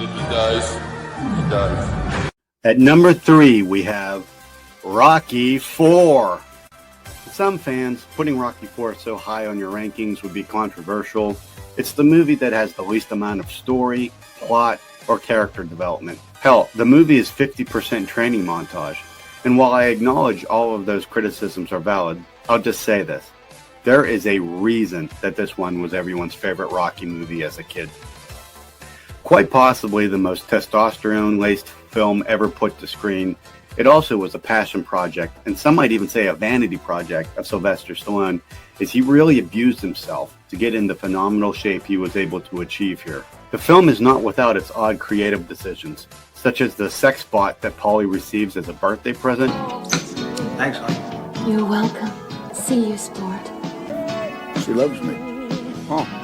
He does. At number 3, we have Rocky IV. For some fans, putting Rocky IV so high on your rankings would be controversial. It's the movie that has the least amount of story, plot, or character development. Hell, the movie is 50% training montage. And while I acknowledge all of those criticisms are valid, I'll just say this. There is a reason that this one was everyone's favorite Rocky movie as a kid. Quite possibly the most testosterone-laced film ever put to screen, it also was a passion project, and some might even say a vanity project of Sylvester Stallone, as he really abused himself to get in the phenomenal shape he was able to achieve here. The film is not without its odd creative decisions, such as the sex bot that Paulie receives as a birthday present. Thanks, honey. You're welcome. See you, sport. She loves me. Oh.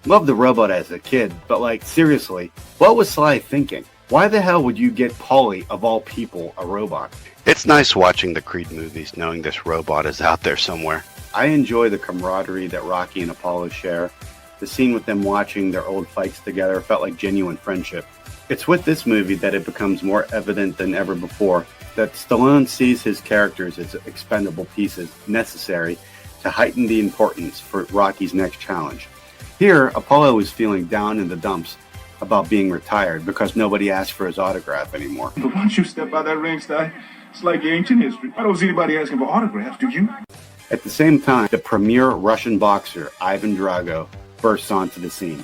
Loved the robot as a kid, but like, seriously, what was Sly thinking? Why the hell would you get Paulie, of all people, a robot? It's nice watching the Creed movies knowing this robot is out there somewhere. I enjoy the camaraderie that Rocky and Apollo share. The scene with them watching their old fights together felt like genuine friendship. It's with this movie that it becomes more evident than ever before that Stallone sees his characters as expendable pieces necessary to heighten the importance for Rocky's next challenge. Here, Apollo is feeling down in the dumps about being retired because nobody asked for his autograph anymore. But once you step out that ring, Sty, it's like ancient history. I don't see anybody asking for autographs, do you? At the same time, the premier Russian boxer, Ivan Drago, bursts onto the scene.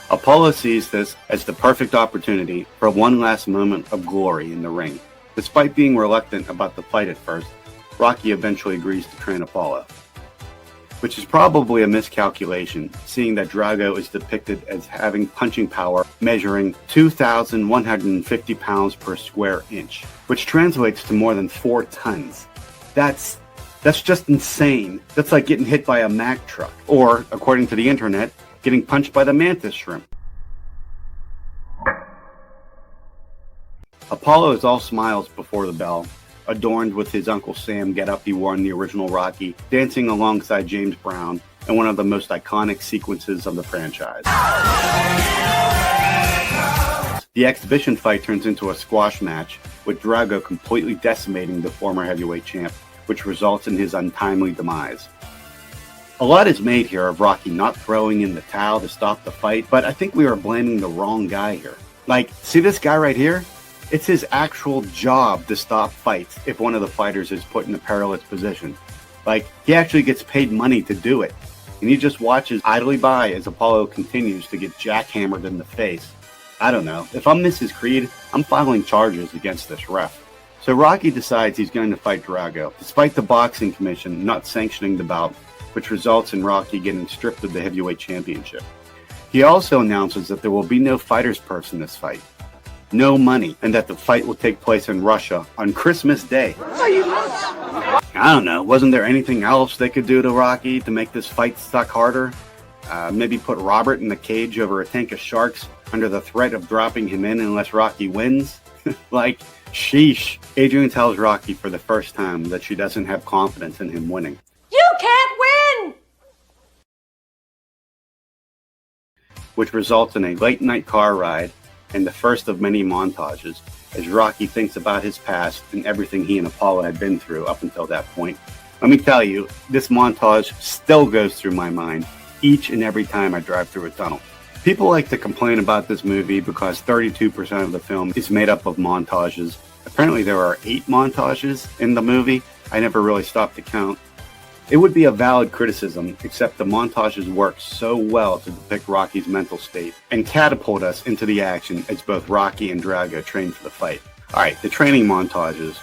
Apollo sees this as the perfect opportunity for one last moment of glory in the ring. Despite being reluctant about the fight at first, Rocky eventually agrees to train Apollo, which is probably a miscalculation, seeing that Drago is depicted as having punching power measuring 2,150 pounds per square inch, which translates to more than 4 tons. That's just insane. That's like getting hit by a Mack truck, or, according to the internet, getting punched by the mantis shrimp. Apollo is all smiles before the bell, adorned with his Uncle Sam getup he wore in the original Rocky, dancing alongside James Brown in one of the most iconic sequences of the franchise. The exhibition fight turns into a squash match, with Drago completely decimating the former heavyweight champ, which results in his untimely demise. A lot is made here of Rocky not throwing in the towel to stop the fight, but I think we are blaming the wrong guy here. Like, see this guy right here? It's his actual job to stop fights if one of the fighters is put in a perilous position. Like, he actually gets paid money to do it. And he just watches idly by as Apollo continues to get jackhammered in the face. I don't know. If I'm Mrs. Creed, I'm filing charges against this ref. So Rocky decides he's going to fight Drago, despite the boxing commission not sanctioning the bout, which results in Rocky getting stripped of the heavyweight championship. He also announces that there will be no fighter's purse in this fight, no money, and that the fight will take place in Russia on Christmas Day. Are you nuts? I don't know, wasn't there anything else they could do to Rocky to make this fight suck harder? Maybe put Robert in the cage over a tank of sharks under the threat of dropping him in unless Rocky wins? Like, sheesh. Adrian tells Rocky for the first time that she doesn't have confidence in him winning. You can't win! Which results in a late night car ride and the first of many montages, as Rocky thinks about his past and everything he and Apollo had been through up until that point. Let me tell you, this montage still goes through my mind each and every time I drive through a tunnel. People like to complain about this movie because 32% of the film is made up of montages. Apparently there are 8 montages in the movie. I never really stopped to count. It would be a valid criticism, except the montages work so well to depict Rocky's mental state and catapult us into the action as both Rocky and Drago train for the fight. Alright, the training montages,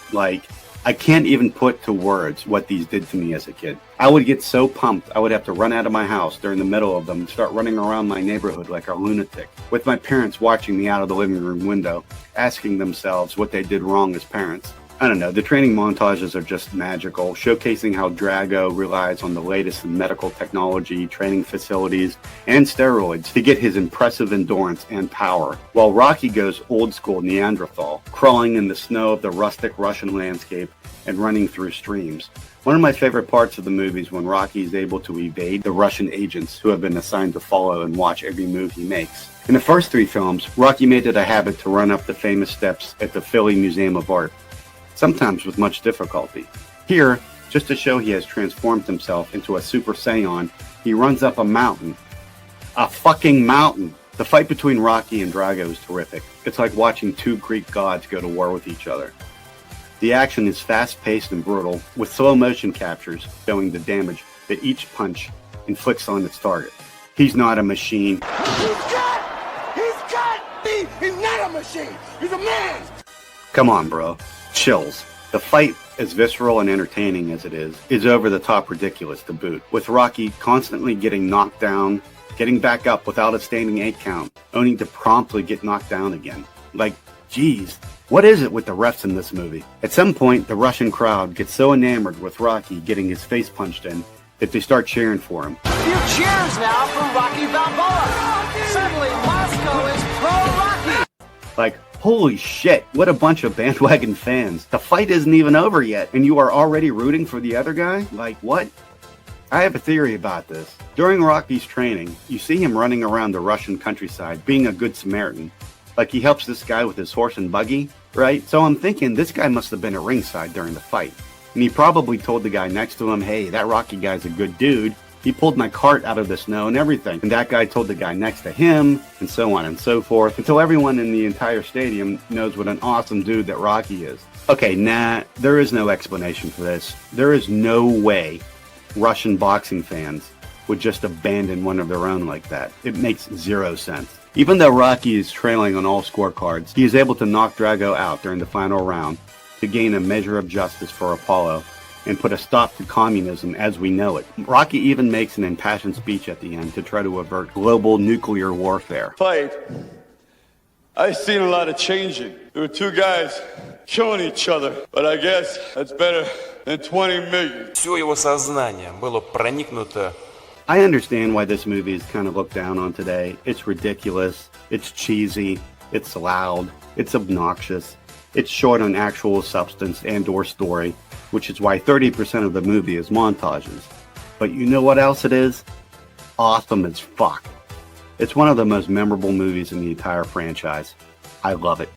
I can't even put to words what these did to me as a kid. I would get so pumped I would have to run out of my house during the middle of them and start running around my neighborhood like a lunatic, with my parents watching me out of the living room window, asking themselves what they did wrong as parents. I don't know, the training montages are just magical, showcasing how Drago relies on the latest in medical technology, training facilities, and steroids to get his impressive endurance and power, while Rocky goes old school Neanderthal, crawling in the snow of the rustic Russian landscape and running through streams. One of my favorite parts of the movie is when Rocky is able to evade the Russian agents who have been assigned to follow and watch every move he makes. In the first 3 films, Rocky made it a habit to run up the famous steps at the Philly Museum of Art, sometimes with much difficulty. Here, just to show he has transformed himself into a Super Saiyan, he runs up a mountain. A fucking mountain! The fight between Rocky and Drago is terrific. It's like watching 2 Greek gods go to war with each other. The action is fast-paced and brutal, with slow motion captures showing the damage that each punch inflicts on its target. He's not a machine. He's got me! He's not a machine! He's a man! Come on, bro. Chills. The fight, as visceral and entertaining as it is over the top ridiculous to boot, with Rocky constantly getting knocked down, getting back up without a standing 8 count, only to promptly get knocked down again. Geez, what is it with the refs in this movie? At some point, the Russian crowd gets so enamored with Rocky getting his face punched in that they start cheering for him. A few cheers now for Rocky Balboa. Suddenly, Moscow is pro-Rocky. Holy shit, what a bunch of bandwagon fans. The fight isn't even over yet, and you are already rooting for the other guy? What? I have a theory about this. During Rocky's training, you see him running around the Russian countryside, being a good Samaritan. He helps this guy with his horse and buggy, right? So I'm thinking this guy must have been at ringside during the fight. And he probably told the guy next to him, hey, that Rocky guy's a good dude. He pulled my cart out of the snow and everything. And that guy told the guy next to him, and so on and so forth, until everyone in the entire stadium knows what an awesome dude that Rocky is. Okay, nah, there is no explanation for this. There is no way Russian boxing fans would just abandon one of their own like that. It makes 0 sense. Even though Rocky is trailing on all scorecards, he is able to knock Drago out during the final round to gain a measure of justice for Apollo and put a stop to communism as we know it. Rocky even makes an impassioned speech at the end to try to avert global nuclear warfare. Fight. I've seen a lot of changing. There were 2 guys killing each other, but I guess that's better than 20 million. Все его сознание было проникнуто. I understand why this movie is kind of looked down on today. It's ridiculous, it's cheesy, it's loud, it's obnoxious, it's short on actual substance and or story, which is why 30% of the movie is montages. But you know what else it is? Awesome as fuck. It's one of the most memorable movies in the entire franchise. I love it.